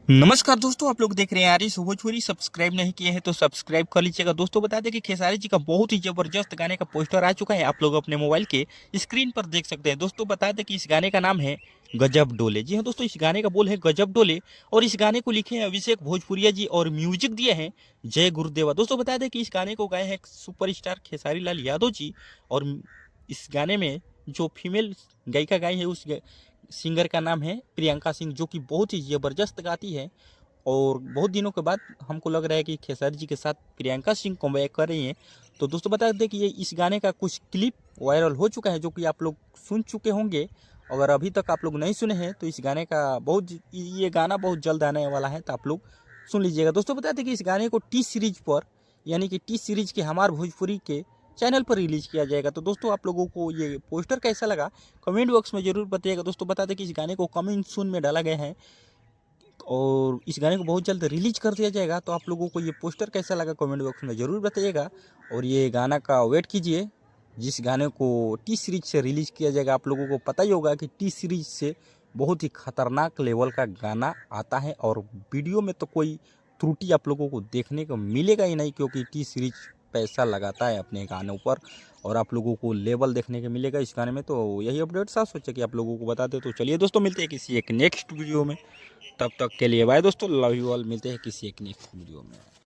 नमस्कार दोस्तों, आप लोग देख रहे हैं आरिस भोजपुरी। सब्सक्राइब नहीं किए हैं तो सब्सक्राइब कर लीजिएगा। दोस्तों बता दें कि खेसारी जी का बहुत ही जबरदस्त गाने का पोस्टर आ चुका है, आप लोग अपने मोबाइल के स्क्रीन पर देख सकते हैं। दोस्तों बता दें कि इस गाने का नाम है गजब डोले। जी हाँ दोस्तों, इस गाने का बोल है गजब डोले और इस गाने को लिखे हैं अभिषेक भोजपुरिया जी और म्यूजिक दिए हैं जय गुरुदेवा। दोस्तों बता दें कि इस गाने को गाए हैं सुपरस्टार खेसारी लाल यादव जी और इस गाने में जो फीमेल गायिका गाई है उस सिंगर का नाम है प्रियंका सिंह, जो कि बहुत ही ज़बरदस्त गाती है। और बहुत दिनों के बाद हमको लग रहा है कि खेसारी जी के साथ प्रियंका सिंह कमबैक कर रही हैं। तो दोस्तों बता दें कि ये इस गाने का कुछ क्लिप वायरल हो चुका है, जो कि आप लोग सुन चुके होंगे। अगर अभी तक आप लोग नहीं सुने हैं तो इस गाने का ये गाना बहुत जल्द आने वाला है, तो आप लोग सुन लीजिएगा। दोस्तों बता दें कि इस गाने को टी सीरीज पर, यानी कि टी सीरीज के हमार भोजपुरी के चैनल पर रिलीज किया जाएगा। तो दोस्तों आप लोगों को ये पोस्टर कैसा लगा कमेंट बॉक्स में जरूर बताइएगा। दोस्तों बता दें कि इस गाने को कमिंग सून में डाला गया है और इस गाने को बहुत जल्द रिलीज कर दिया जाएगा। तो आप लोगों को ये पोस्टर कैसा लगा कमेंट बॉक्स में ज़रूर बताइएगा और ये गाना का वेट कीजिए जिस गाने को टी सीरीज से रिलीज किया जाएगा। आप लोगों को पता ही होगा कि टी सीरीज से बहुत ही खतरनाक लेवल का गाना आता है और वीडियो में तो कोई त्रुटि आप लोगों को देखने को मिलेगा ही नहीं, क्योंकि टी सीरीज पैसा लगाता है अपने गानों पर और आप लोगों को लेवल देखने को मिलेगा इस गाने में। तो यही अपडेट साफ सोचा कि आप लोगों को बता दे। तो चलिए दोस्तों, मिलते हैं किसी एक नेक्स्ट वीडियो में। तब तक के लिए बाय दोस्तों, लव यू ऑल। मिलते हैं किसी एक नेक्स्ट वीडियो में।